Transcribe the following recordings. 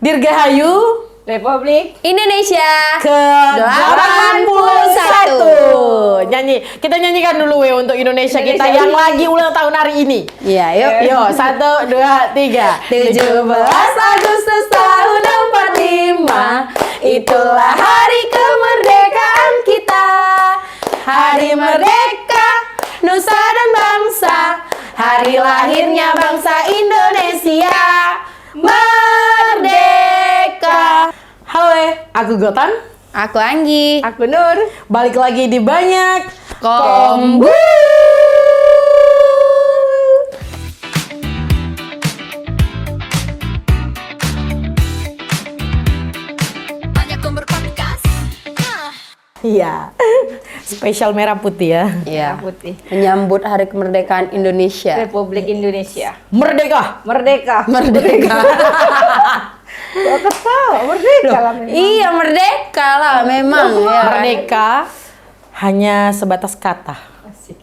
Dirgahayu Republik Indonesia ke-81. Nyanyi. Kita nyanyikan dulu ya untuk Indonesia kita yang lagi ulang tahun hari ini. Iya, yuk. Yuk, 1, 2, 3. 17 Agustus tahun 45, itulah hari kemerdekaan kita. Hari merdeka, nusa dan bangsa, hari lahirnya bangsa Indonesia. Merdeka. Halo, aku Gotan. Aku Anggi. Aku Nur. Balik lagi di Banyak Kombu. Iya. Spesial merah putih ya. Iya. Putih. Menyambut hari kemerdekaan Indonesia. Republik Indonesia. Merdeka. Merdeka. Merdeka. Kok ketawa? Merdeka lah memang. Iya, merdeka lah memang. Ya. Merdeka hanya sebatas kata. Asik.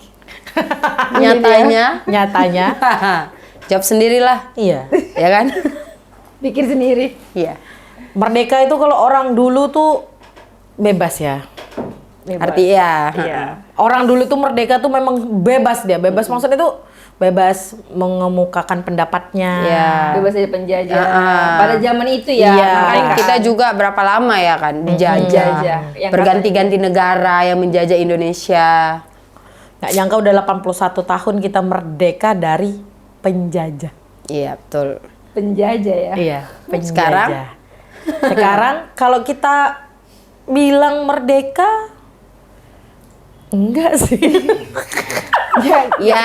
Nyatanya. Nyatanya. Jawab sendirilah. Iya. Ya kan? Pikir sendiri. Iya. Merdeka itu kalau orang dulu tuh bebas ya. Arti ya. Iya. Orang dulu tuh merdeka tuh memang bebas dia. Bebas maksudnya tuh bebas mengemukakan pendapatnya. Iya. Bebas dari penjajah. Ah. Pada zaman itu ya. Iya. Makanya mereka kita juga berapa lama ya kan dijajah. Dijajah. Yang Berganti-ganti negara yang menjajah Indonesia. Nggak nyangka udah 81 tahun kita merdeka dari penjajah. Iya, betul. penjajah ya. Iya, penjajah. Sekarang? Sekarang kalau kita bilang merdeka, enggak sih. Ya,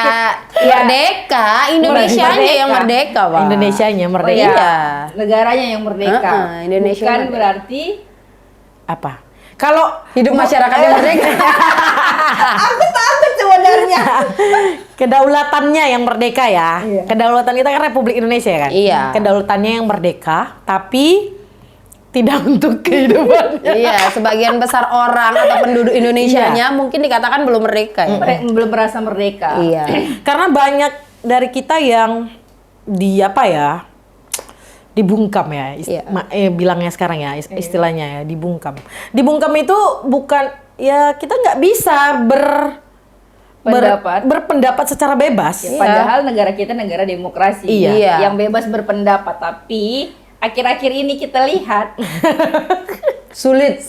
merdeka, Indonesianya yang merdeka, Pak. Indonesianya Oh merdeka. iya. Iya. Negaranya yang merdeka. Indonesia Bukan merdeka. berarti Apa? Kalau Hidup masyarakat yang merdeka. aku takut sebenarnya. kedaulatannya yang merdeka ya. Iya. Kedaulatan kita kan Republik Indonesia ya kan? Iya. Kedaulatannya yang merdeka, tapi tidak untuk kehidupannya. Iya, sebagian besar orang atau penduduk Indonesianya mungkin dikatakan belum merdeka ya. Belum merasa merdeka. Iya. Karena banyak dari kita yang dibungkam ya, Iya. bilangnya sekarang ya, istilahnya ya, dibungkam. Dibungkam itu bukan, ya kita nggak bisa berpendapat secara bebas. Ya, padahal negara kita negara demokrasi. Iya. Yang bebas berpendapat, tapi akhir-akhir ini kita lihat Sulit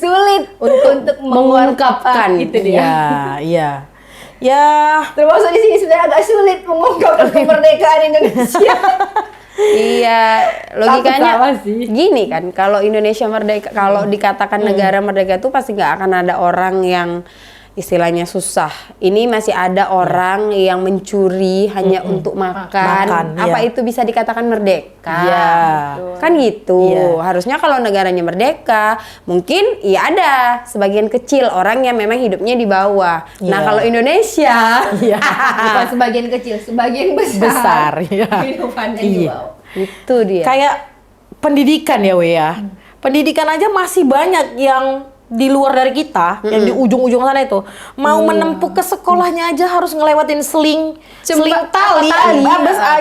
untuk mengungkapkan. itu dia. Iya, iya. Ya, Termasuk di sini sebenarnya agak sulit mengungkapkan kemerdekaan Indonesia. Iya, logikanya Takut salah sih. gini kan, kalau Indonesia merdeka, kalau dikatakan negara merdeka itu pasti nggak akan ada orang yang istilahnya susah. Ini masih ada orang yang mencuri hanya untuk makan. Makan, Apa iya. itu bisa dikatakan merdeka? Iya. Kan gitu. Iya. Harusnya kalau negaranya merdeka, mungkin ya ada sebagian kecil orang yang memang hidupnya di bawah. Nah, Iya. kalau Indonesia, iya. Bukan sebagian kecil, sebagian besar. Besar, iya. Kehidupannya di Iya. bawah. itu dia. Kayak pendidikan ya, We ya. Pendidikan aja masih banyak yang di luar dari kita, yang di ujung-ujung sana itu mau menempuh ke sekolahnya aja harus ngelewatin seling tali,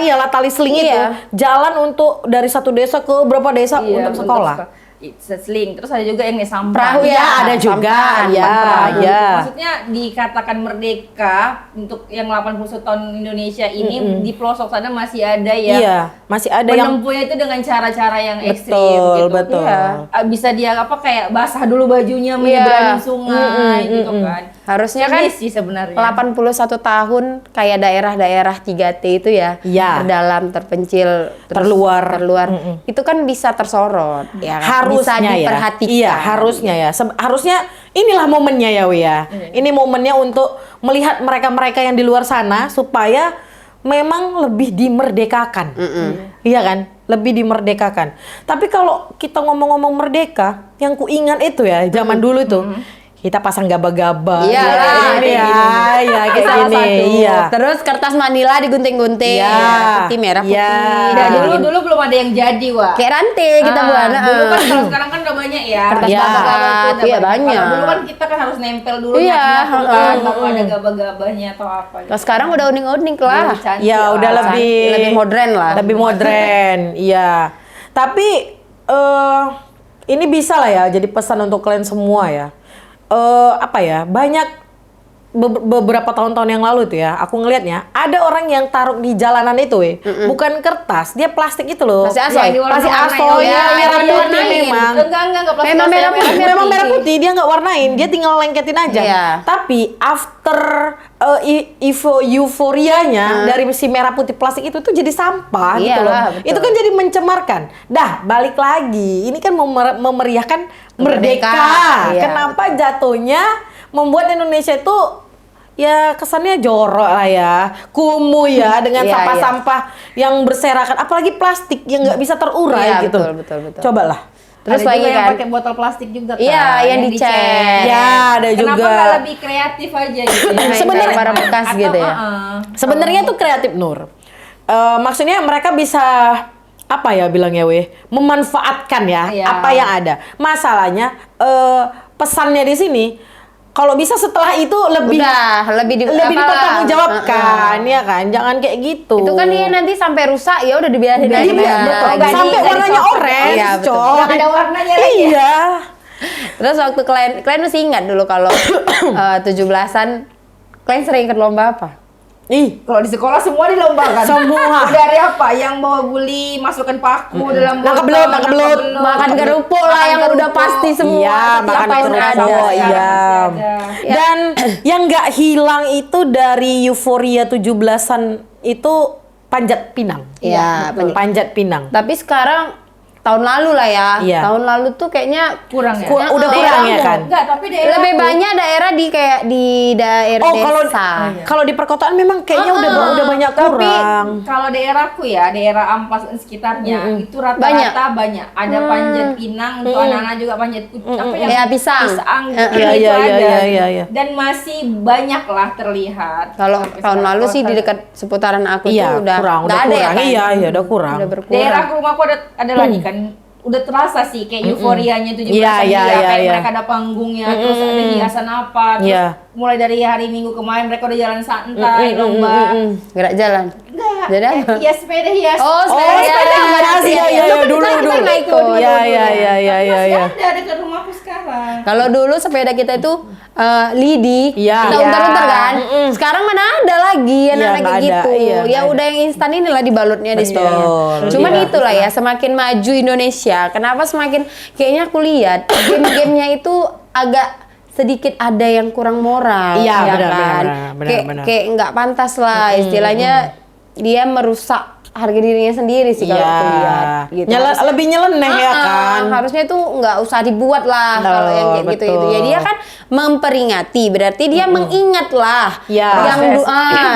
iyalah tali seling itu, Iya. jalan untuk dari satu desa ke berapa desa untuk sekolah. Seling. Terus ada juga yang nih sampan. Perahu Ya, ada juga, sampan, ya, Perahu. ya. Maksudnya dikatakan merdeka untuk yang 81 tahun Indonesia ini di pelosok sana masih ada yang Iya, masih ada yang menempuhnya itu dengan cara-cara yang ekstrim betul, gitu. betul. Iya. Bisa dia kayak basah dulu bajunya menyeberangi sungai gitu kan. Harusnya kan Ini sih sebenarnya. 81 tahun kayak daerah-daerah 3T itu ya, Iya. terdalam, terpencil, terus Terluar. itu kan bisa tersorot, ya kan? Bisa harusnya ya. diperhatikan. Iya, harusnya ya. Harusnya inilah momennya ya, We ya. Ini momennya untuk melihat mereka-mereka yang di luar sana supaya memang lebih dimerdekakan. Iya kan? Lebih dimerdekakan. Tapi kalau kita ngomong-ngomong merdeka, yang kuingat itu ya, zaman dulu itu kita pasang gaba-gaba. Iya ya, lah, ini kayak ya, ya kayak Salah gini. satu. Iya. Terus kertas Manila digunting-gunting, Iya. putih merah putih. Iya. Dan dulu belum ada yang jadi, Wak. Kayak rantai kita buat. Dulu kan kalau sekarang kan udah banyak ya. Kertas Iya. Gaba-gaba itu udah Iya, banyak. Kalau dulu kan kita kan harus nempel dulu Iya, baru ada gaba-gabanya atau apa gitu. Kalau sekarang udah unik-unik lah. Cantik Ya lah. udah lebih Lebih modern lah. Lebih modern, iya. Tapi ini bisa lah ya jadi pesan untuk kalian semua ya. Apa ya, banyak beberapa tahun-tahun yang lalu tuh ya, aku ngelihatnya ada orang yang taruh di jalanan itu bukan kertas, dia plastik itu loh. Plastik asoy. Plastik asoy, merah putih memang. Enggak plastik Memang merah putih. Memang merah putih, dia nggak warnain, dia tinggal lengketin aja. Iya. Tapi after euforianya dari si merah putih plastik itu tuh jadi sampah gitu loh. Iyalah, betul. Itu kan jadi mencemarkan. Dah, balik lagi. Ini kan memeriahkan merdeka. Iya, Kenapa jatuhnya membuat Indonesia itu ya kesannya jorok lah ya, kumuh ya dengan Iya, sampah-sampah yang berserakan, apalagi plastik yang nggak bisa terurai Iya, gitu. betul. Cobalah. Terus ada lagi juga yang kan, pakai botol plastik juga kan. Iya, yang dicek. Ya, ada Kenapa juga. nggak lebih kreatif aja gitu ya? Sebenarnya- barang bekas Atau, gitu ya. Sebenarnya tuh kreatif Nur. Maksudnya mereka bisa apa ya bilangnya memanfaatkan ya Iya. apa yang ada. Masalahnya pesannya di sini kalau bisa setelah itu lebih lebih dipertanggungjawabkan ya kan. Jangan kayak gitu. Itu kan dia nanti sampai rusak ya udah dibiarin Iya, aja. betul. Nggak Sampai nggak warnanya dicopot. orange, Iya, betul. coy. Nggak ada warnanya lagi. Iya. Terus waktu kalian masih ingat dulu kalau 17-an kalian sering ikut lomba apa? Ih, Kalau di sekolah semua dilombakan. Semua. Dari apa? Yang bawa guli, masukkan paku dalam Nangkep botol, belut, nangkep belut. Makan kerupuk lah yang udah pasti semua. Iya, Setiap makan tahun kerupuk, ada. iya. ada. Dan yang nggak hilang itu dari euforia 17-an itu panjat pinang. Iya, Panjat pinang. Tapi sekarang tahun lalu lah ya. Iya. Tahun lalu tuh kayaknya Kurang ya? Udah daerah kurang ya kan? Enggak, tapi daerah lebih banyak daerah di kayak di daerah Oh, kalau desa. kalau di perkotaan memang kayaknya udah banyak Tapi kurang. kalau daerahku ya, daerah Ampas dan sekitarnya itu rata-rata banyak. Ada panjat pinang untuk anak-anak juga panjat apa yang Ya, pisang. gitu, Iya, itu iya, ada. iya. Dan masih banyak lah terlihat. Kalau Sampai tahun sekarang. lalu Kalau sih di sekarang- dekat seputaran aku Iya, tuh udah kurang, nggak udah ada ya kurang. kan? Iya, udah kurang. Udah berkurang. daerah rumahku ada lagi kan. Udah terasa sih kayak euforianya 17-an Iya, dia, kayak iya. mereka ada panggungnya, terus ada hiasan apa, terus Iya. mulai dari hari Minggu kemarin mereka udah jalan santai, lomba. Gerak jalan. Enggak, Jadi apa? hias sepeda hias. Oh, Oh, sepeda sepeda jalan. hias, iya, iya, Dulu kan dulu, kita dulu. nggak ikut. Iya, iya. Masih ada dekat rumahku sekarang. Kalau dulu sepeda kita itu lidi, Iya. kita Iya. untar-untar kan. Sekarang mana ada lagi anak-anak nggak kayak ada. gitu. Iya, Ya nggak ada. udah yang instan inilah dibalutnya di sepeda. Betul. Cuman Iya. itulah ya, semakin maju Indonesia, kenapa semakin kayaknya aku lihat game-gamenya itu agak sedikit ada yang kurang moral, Iya, ya benar, kan? benar. Kayak nggak pantas lah, istilahnya dia merusak harga dirinya sendiri sih kalau aku lihat. Gitu. Lebih nyeleneh ya kan. Harusnya itu nggak usah dibuat lah kalau yang kayak gitu itu. betul. Ya dia kan memperingati, berarti dia mengingat lah Ya. yang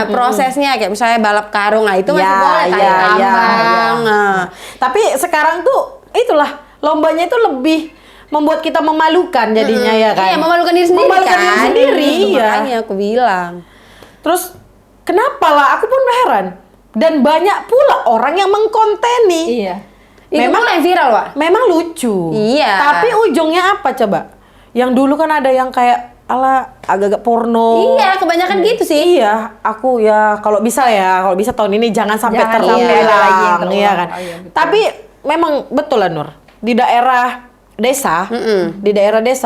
prosesnya kayak misalnya balap karung, nah itu masih Ya, boleh tarik ya, tambang. ya. Nah. Tapi sekarang tuh itulah lombanya itu lebih membuat kita memalukan jadinya ya kan. Iya, memalukan diri sendiri Memalukan kan. diri sendiri, iya. Makanya aku bilang. Terus kenapa lah? Aku pun heran. Dan banyak pula orang yang mengkonteni. Iya. Itu Memang- pula yang viral, Wak. Memang lucu. Iya. Tapi ujungnya apa coba? Yang dulu kan ada yang kayak ala agak-agak porno. Iya, kebanyakan gitu sih. Iya, aku ya kalau bisa tahun ini jangan sampai Jangan terulang, sampai ada lagi yang terulang. iya kan. Oh, iya, betul. Tapi memang betul lah Nur, di daerah desa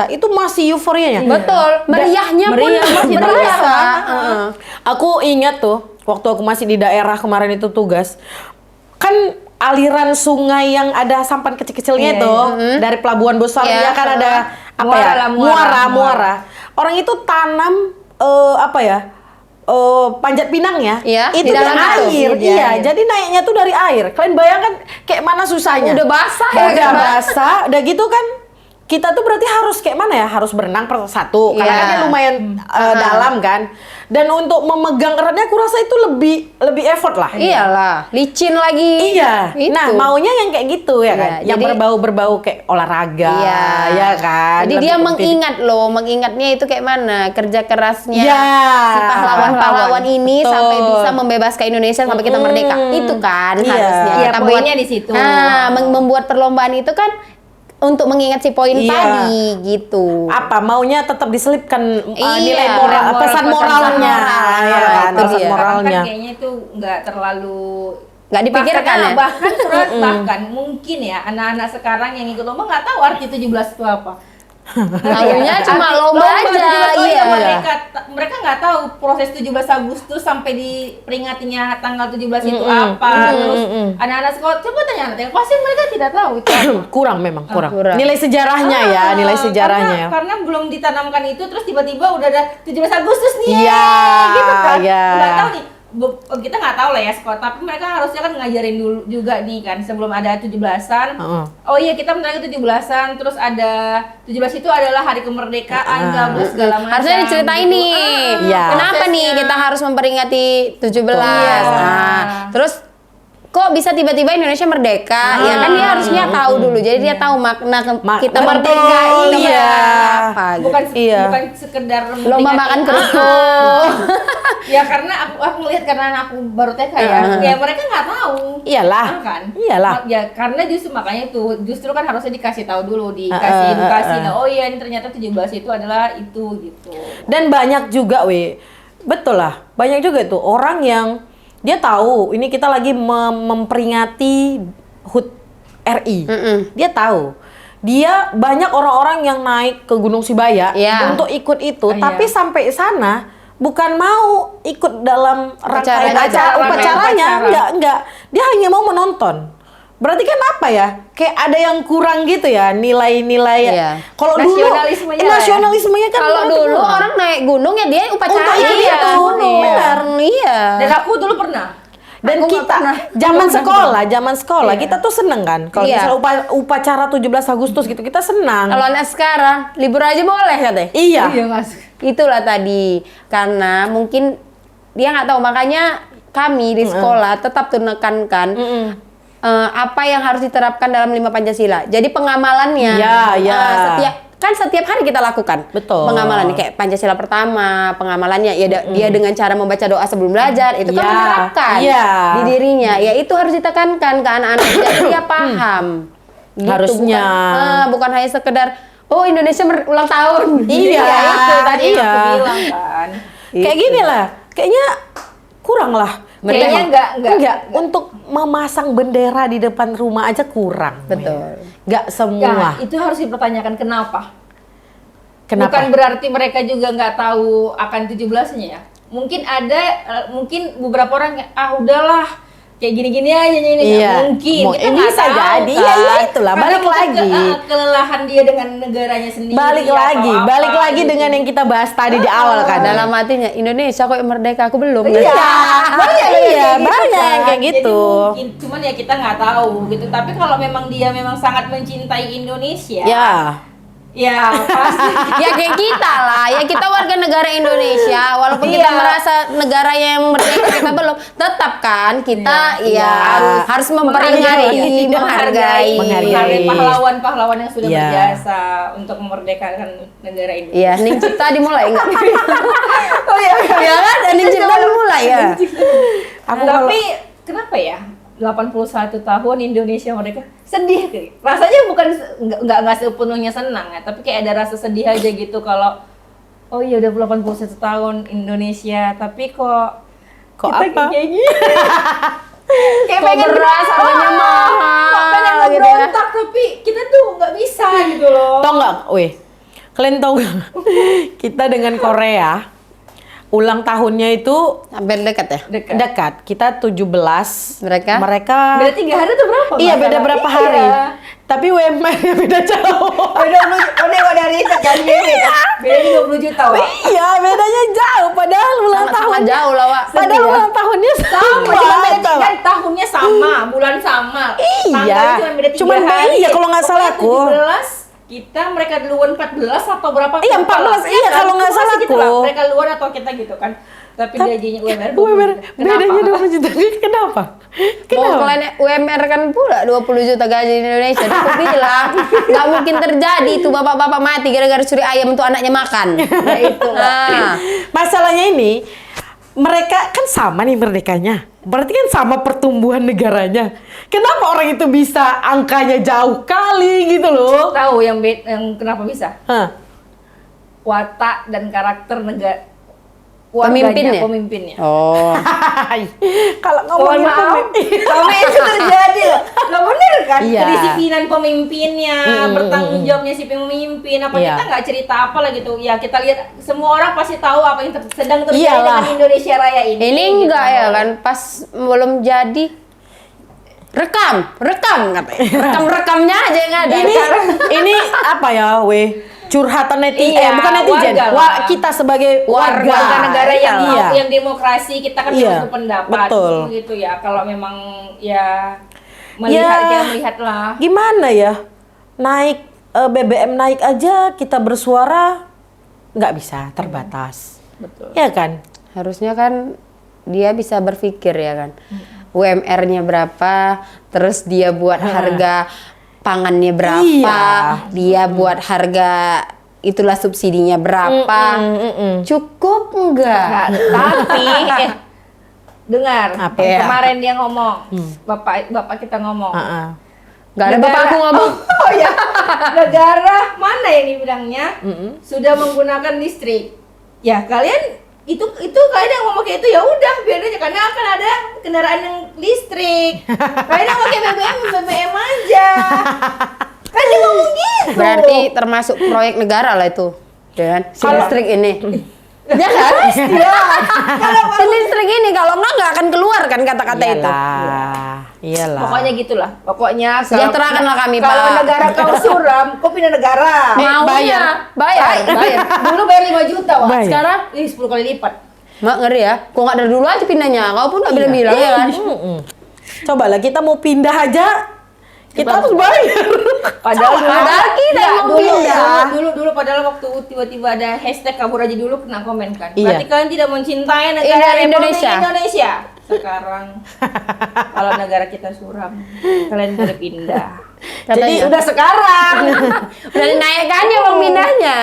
itu masih euforianya. Betul, meriahnya pun meriah, masih meriah terasa. lah. Aku ingat tuh waktu aku masih di daerah kemarin itu tugas, kan aliran sungai yang ada sampan kecil-kecilnya Iya, itu dari Pelabuhan Besar Iya, ya kan ada apa Muara ya lah, muara. muara. Orang itu tanam panjat pinang ya, Iya, itu di di dalam itu. air, Iya, iya. iya. Jadi naiknya tuh dari air. Kalian bayangkan kayak mana susahnya? Udah basah ya, Udah kan, Mbak? basah, udah gitu kan. Kita tuh berarti harus kayak mana ya? Harus berenang satu, karena Iya. kan dia lumayan dalam kan. Dan untuk memegang eratnya, aku rasa itu lebih effort lah. Iyalah, licin lagi. Iya. Itu. Nah, maunya yang kayak gitu ya kan. Iya, Yang jadi- berbau kayak olahraga, Iya. ya kan. Jadi Lebih dia kompetitif. mengingatnya itu kayak mana kerja kerasnya Iya. si pahlawan-pahlawan ini Betul. sampai bisa membebaskan Indonesia sampai kita merdeka. Itu kan Iya. harusnya Iya, kita poinnya di situ. Nah, membuat perlombaan itu kan untuk mengingat si poin Iya. tadi gitu. Apa maunya tetap diselipkan Iya. nilai moral, pesan moralnya, moral. ya kan, Itu pesan dia. moralnya. Kan kayaknya itu nggak terlalu Nggak dipikirkan ya? Bahkan surat bahkan mungkin ya anak-anak sekarang yang ikut lomba nggak tahu arti 17 itu apa. Tahunya cuma lomba aja. 17, oh Iya. mereka nggak tahu proses 17 Agustus sampai diperingatinya tanggal 17 itu apa. Terus anak-anak sekolah coba tanya anak pasti mereka tidak tahu itu apa. Kurang memang, kurang. Kurang. Nilai sejarahnya ya, nilai sejarahnya. Karena belum ditanamkan itu terus tiba-tiba udah ada 17 Agustus nih. Iya, Gitu kan. iya. Nggak tahu nih. Kita nggak tahu lah ya sekolah, tapi mereka harusnya kan ngajarin dulu juga nih kan sebelum ada 17-an. Oh iya kita merayakan 17-an, terus ada 17 itu adalah hari kemerdekaan, segala macam. Harusnya diceritain gitu. nih. Iya. Kenapa nih kita harus memperingati 17? Iya. Nah, terus kok bisa tiba-tiba Indonesia merdeka? Ya kan dia harusnya tahu dulu. Jadi dia tahu makna kita merdeka ini iya. apa gitu. Bukan sekedar Lomba makan kerupuk. Ya karena aku ngelihat karena anak aku baru TK ya. Ya mereka nggak tahu. Iyalah. Kan? Iyalah. Ya karena makanya itu justru kan harusnya dikasih tahu dulu, dikasih edukasi. Nah, oh iya ini ternyata 17 itu adalah itu gitu. Dan banyak juga betul lah, banyak juga tuh orang yang dia tahu ini kita lagi memperingati HUT RI. Dia tahu. Dia banyak orang-orang yang naik ke Gunung Sibaya untuk ikut itu, tapi sampai sana bukan mau ikut dalam rangkaian upacaranya, enggak. Dia hanya mau menonton. Berarti kan apa ya? Kayak ada yang kurang gitu ya nilai-nilai. Kalau dulu nasionalismenya kan kalau dulu orang naik gunung ya dia upacaranya benar. Iya. Dan aku dulu pernah. Dan kita zaman sekolah kita tuh seneng kan kalau misalnya upacara 17 Agustus gitu kita senang. Kalau anak sekarang libur aja boleh katanya. Iya. Mas. Itulah tadi karena mungkin dia nggak tahu, makanya kami di sekolah tetap tuh nekankan apa yang harus diterapkan dalam 5 Pancasila. Jadi pengamalannya setiap hari kita lakukan. Betul. Pengamalan kayak Pancasila pertama, pengamalannya dia dengan cara membaca doa sebelum belajar itu kan menerapkan di dirinya. Ya itu harus ditekankan ke anak-anak jadi dia paham. Gitu, harusnya bukan hanya sekedar Indonesia ulang tahun. Iya, itu tadi aku bilang kan. Kayak gini lah. Kayaknya kurang lah. Kayaknya enggak. Untuk memasang bendera di depan rumah aja kurang. Betul. Nggak semua. Itu harus dipertanyakan kenapa. Kenapa? Bukan berarti mereka juga nggak tahu akan 17-nya ya. Mungkin beberapa orang udahlah kayak gini-gini aja ini mungkin kita nggak bisa tahu jadi kan. ya itulah balik lagi kelelahan dia dengan negaranya sendiri balik lagi dengan yang kita bahas tadi di awal kan dalam hatinya Indonesia kok merdeka aku belum banyak kayak gitu. Mungkin cuman ya kita nggak tahu gitu, tapi kalau memang dia sangat mencintai Indonesia ya pasti ya kayak kita lah, ya kita warga negara Indonesia walaupun kita merasa negaranya yang merdeka kita belum, tetap kan kita harus memperingati, menghargai pahlawan-pahlawan yang sudah berjasa untuk memerdekakan negara Indonesia. Iya, Ning Cipta dimulai enggak? Ya kan, Ning Cipta dimulai ya. Tapi kenapa ya 81 tahun Indonesia merdeka sedih kayak. Rasanya bukan nggak sepenuhnya senang ya, tapi kayak ada rasa sedih aja gitu kalau iya udah 81 tahun Indonesia tapi kok kita apa? Kayak gini. Kayak pengen beras harganya mahal pengen ngeberontak tapi kita tuh nggak bisa gitu loh. Tau nggak, kalian tau nggak? Kita dengan Korea ulang tahunnya itu hampir dekat ya? Dekat. Kita 17. Mereka? Beda 3 hari tuh berapa? Iya, beda berapa hari. Tapi UMR-nya beda jauh. Beda dari itu kan beda 20 juta, Wak. Iya, bedanya jauh. Padahal ulang tahun jauh lah, Wak. Padahal ulang tahunnya sama. Kan tahunnya sama, bulan sama. Iya. Cuma beda 3 hari. Iya, kalau nggak salah aku. 17 mereka duluan 14 atau berapa? Iya 14, iya kalau nggak salah aku. Mereka duluan atau kita gitu kan. Tapi gajinya UMR 20 bedanya 20 juta. Kenapa? Kalian UMR kan pula 20 juta gaji di Indonesia. Aku bilang nggak mungkin terjadi tuh bapak-bapak mati gara-gara curi ayam untuk anaknya makan. Ya itu. Masalahnya ini mereka kan sama nih merdekanya. Berarti kan sama pertumbuhan negaranya. Kenapa orang itu bisa angkanya jauh kali gitu loh? Tahu yang kenapa bisa? Watak dan karakter negara pemimpinnya. Oh. Kalau Mohon ngomongin maaf, pemimpin. sampai itu terjadi loh. Nggak bener kan? Iya. Kedisiplinan pemimpinnya, bertanggung jawabnya si pemimpin. Apa Iya. kita nggak cerita apa lah gitu? Ya kita lihat semua orang pasti tahu apa yang sedang terjadi Iyalah. dengan Indonesia Raya ini. Ini gitu. enggak ya kan, pas belum jadi rekam katanya. Rekam-rekamnya aja yang ada. Ini apa ya, weh? Curhatan netizen, Iya, bukan netizen, warga lah. kita sebagai Warga warga negara yang Iya. mau, yang demokrasi, kita kan Iya, harus berpendapat betul. gitu ya. Kalau memang ya melihat Ya. melihatlah. Gimana ya? Naik BBM naik aja kita bersuara nggak bisa, terbatas. Betul. Ya kan? Harusnya kan dia bisa berpikir ya kan. UMR-nya berapa, terus dia buat harga pangannya berapa, Iya. dia buat harga itulah subsidinya berapa. Cukup enggak? Tapi dengar Apa? kemarin dia ngomong, bapak kita ngomong. Heeh. Enggak ada bapakku ngomong. Oh ya, negara mana yang dibilangnya sudah menggunakan listrik. Ya kalian itu kalian yang ngomong kayak itu ya udah biar aja karena akan ada kendaraan yang listrik. Kalian yang pakai BBM aja. Kan dia ngomong gitu. Berarti termasuk proyek negara lah itu. Dan si listrik ini. Ya kan? ya. Si listrik ini kalau nggak akan keluar kan kata-kata itu. Iyalah. Pokoknya gitulah. Pokoknya Sejahterakanlah kami, kalau Pak. negara kau suram, kau pindah negara. Maunya bayar. Dulu bayar 5 juta, Wak. Bayar. Sekarang 10 kali lipat. Mak ngeri ya. Kok nggak dari dulu aja pindahnya? Kau pun nggak bilang-bilang ya kan? Coba lah kita mau pindah aja, kita harus bayar. Padahal kita yang mau pindah. Dulu padahal waktu tiba-tiba ada hashtag kabur aja dulu kena komen kan. Iya. Berarti kalian tidak mencintai negara Indonesia. Indonesia. Sekarang kalau negara kita suram, kalian boleh pindah. Jadi Sudah sekarang. Udah dinaikkannya uang pindahnya.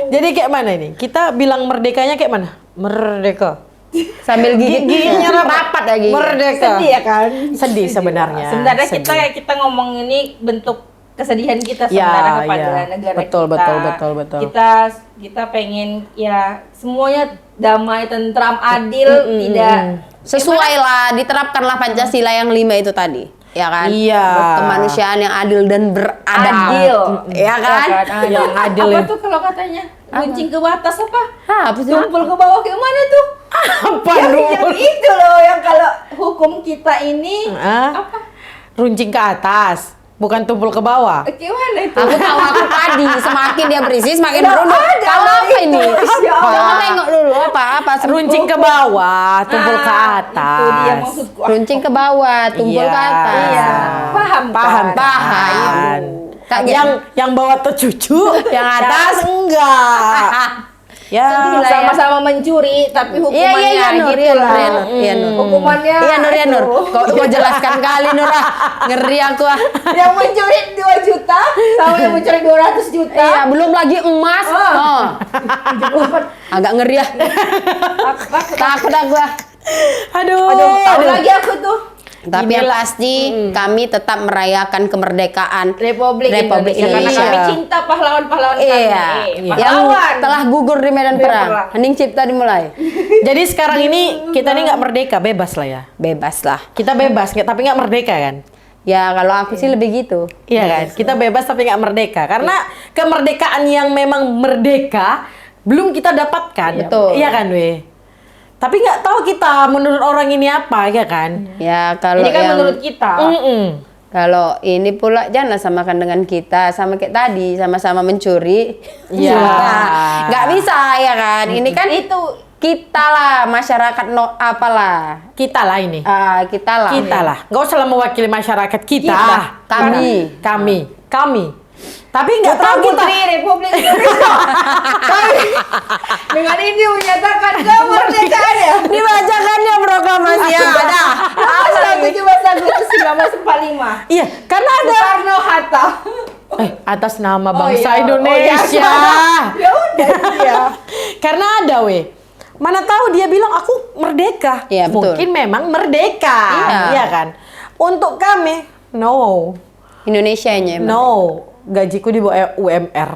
Jadi kayak mana ini? Kita bilang merdekanya kayak mana? Merdeka. Sambil giginya rapat lagi. Merdeka. Sedih ya kan? Sedih sebenarnya. Sebenarnya Sedih. kita ngomong ini bentuk kesedihan kita Ya, sebenarnya kepada ya. negara Betul, kita. betul. Kita pengen ya semuanya damai, tentram, adil, tidak Sesuai lah, diterapkanlah Pancasila yang 5 itu tadi. Ya kan? Iya. Kemanusiaan yang adil dan beradab. adil. Ya kan? Yang adil Apa ya. tuh kalau katanya? Runcing ke atas apa? Apa sih? Tumpul ke bawah kayak mana tuh? Apa yang itu loh yang kalau hukum kita ini apa? Runcing ke atas, bukan tumpul ke bawah. Kayak mana itu? Aku tahu aku tadi semakin dia berisi semakin Nggak merunduk. ada Kalau lah apa ini? itu. Ya Allah. Coba tengok dulu apa Runcing ke bawah, tumpul ke atas. Itu dia maksudku. Runcing ke bawah, tumpul Iya. ke atas. Iya. Paham Paham, kan? Paham. Tak yang bawa tuh cucu, Yang atas enggak. Ya, Sama-sama mencuri tapi hukumannya Iya Nur, gitu iya Nur, lah. iya Nur, iya Nur. Hukumannya Iya Nur, iya Nur. aduh. Kok jelaskan kali Nur ah. Ngeri aku ah. Yang mencuri 2 juta sama yang mencuri 200 juta. Iya, belum lagi emas. Oh. Agak ngeri ah. Takut aku ah. aduh. Tahu lagi aku tuh. Tapi yang pasti kami tetap merayakan kemerdekaan Republik Indonesia. Karena kami cinta pahlawan-pahlawan kami. Iya, yang Pahlawan. telah gugur di medan perang. perang. Hening cipta dimulai. Jadi sekarang ini kita ini nggak merdeka, bebas lah ya. Bebas lah. Kita bebas, tapi nggak merdeka kan? Ya kalau aku sih lebih gitu. Iya kan? Kita bebas tapi nggak merdeka. Karena kemerdekaan yang memang merdeka belum kita dapatkan. Betul. Iya kan, Weh? Tapi nggak tahu kita menurut orang ini apa, ya kan? Ya kalau Ini kan yang menurut kita. kalau ini pula jangan samakan dengan kita, sama kayak tadi sama-sama mencuri. Iya. Nggak bisa ya kan? Ini kan itu kita lah masyarakat apalah. Kita lah ini. Kita lah. Kita lah. Nggak usah lah mewakili masyarakat kita. Kami. Tapi nggak tahu kita. Putri Republik Indonesia. Kami dengan ini menyatakan kemerdekaan ya. Dibacakannya proklamasi ya ada. Tanggal 17 Agustus 1945. Iya, karena ada Soekarno Hatta. atas nama Oh, bangsa iya. Indonesia. Ya udah ya. Karena ada mana tahu dia bilang aku merdeka. Iya, betul. Mungkin memang merdeka. Iya. Iya kan? Untuk kami no. Indonesianya emang. No, gajiku di bawah UMR.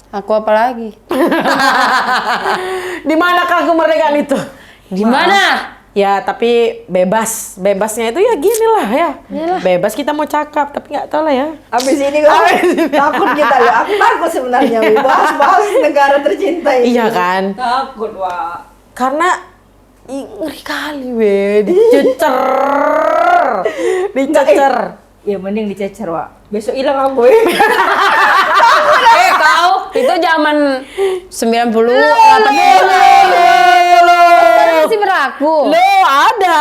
Aku apa lagi? Di manakah kemerdekaan itu? Di mana? Ya, tapi bebas. Bebasnya itu ya gini lah ya. Bebas kita mau cakap, tapi nggak tahu lah ya. Abis ini kan takut kita loh. Aku takut sebenarnya Wi. Bahas negara tercinta ini. Iya kan? Takut, Wak. Karena ngeri kali weh, dicecer. Dicecer. Ya mending dicecer, Wak. Besok hilang aku. Kau itu zaman 90 masih berlaku. Lo ada.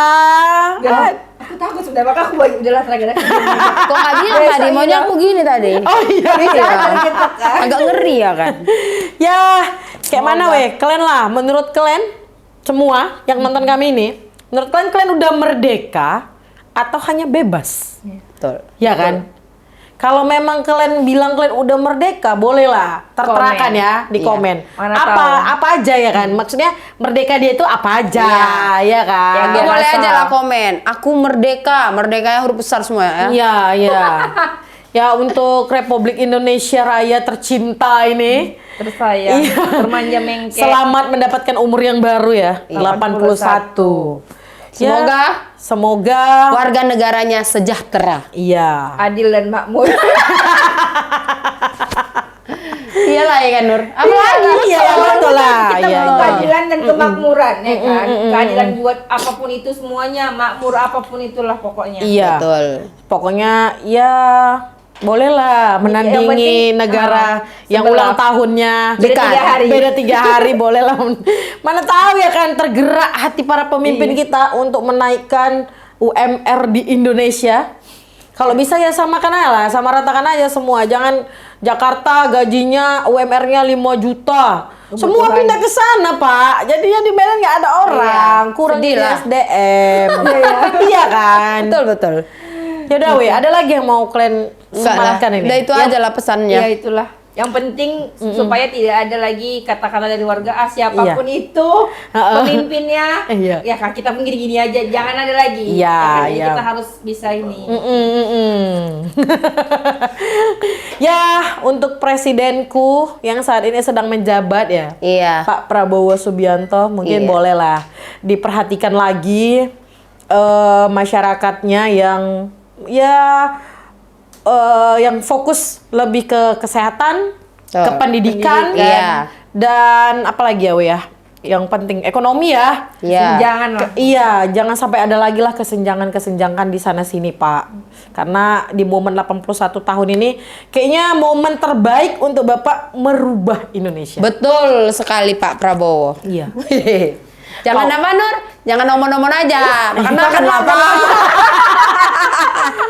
Aku takut sudah, maka aku udahlah terakhir. Kok nggak bilang tadi? Maunya aku gini tadi. Oh iya. Agak ngeri ya kan? Ya, kayak mana weh? Kalian lah, menurut kalian semua yang nonton kami ini, menurut kalian udah merdeka atau hanya bebas? Betul. Ya kan? Kalau memang kalian bilang kalian udah merdeka, bolehlah terterakan Komen. ya di Iya. komen. Mana Apa aja ya kan? Maksudnya merdeka dia itu apa aja, ya kan? Aku Biar boleh rasa. aja lah komen. Aku merdeka, merdekanya huruf besar semua ya. Iya, iya. Ya untuk Republik Indonesia Raya tercinta ini. Tersayang, Iya. termanja mengke. Selamat mendapatkan umur yang baru ya, 81. Semoga Semoga warga negaranya sejahtera. iya. Adil dan makmur. Iyalah ya kan Nur. Apalagi Iya, betul lah. Kita Iya, butuh iya. keadilan dan kemakmuran, ya kan? Keadilan buat apapun itu semuanya, makmur apapun itulah pokoknya. Iya. Betul. Pokoknya ya bolehlah menandingi penting, negara yang sebelah. ulang tahunnya Beda 3 hari. Beda 3 hari bolehlah. Mana tahu ya kan tergerak hati para pemimpin kita untuk menaikkan UMR di Indonesia. Kalau bisa ya samakan aja lah, sama ratakan aja semua. Jangan Jakarta gajinya UMR-nya 5 juta. Semua pindah ke sana, Pak. Jadinya di Medan nggak ada orang, kurang sedih di lah. SDM. Iya kan? Betul betul. Yaudah weh, ada lagi yang mau kalian sematkan ini? Udah itu aja lah pesannya. Ya itulah. Yang penting supaya tidak ada lagi kata-kata dari warga siapapun itu pemimpinnya. Iya. Ya kan kita pinggir gini aja, jangan ada lagi. Iya, Ya kan? Jadi iya. kita harus bisa ini. Ya, untuk presidenku yang saat ini sedang menjabat ya, Iya. Pak Prabowo Subianto, mungkin Iya. bolehlah diperhatikan lagi masyarakatnya yang yang fokus lebih ke kesehatan, Betul. ke pendidikan, Iya. dan apalagi ya, Wei ya, yang penting ekonomi ya. Iya. Jangan lah. Iya, jangan sampai ada lagi lah kesenjangan-kesenjangan di sana sini, Pak. Karena di momen 81 tahun ini kayaknya momen terbaik untuk Bapak merubah Indonesia. Betul sekali Pak Prabowo. Iya. Jangan apa Nur? Jangan omong-omong aja. Makan apa?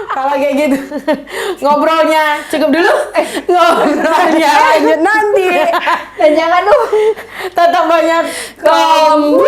Kalau kayak gitu ngobrolnya cukup dulu. Ngobrolnya lanjut nanti. Dan jangan lupa Tetap banyak kombu.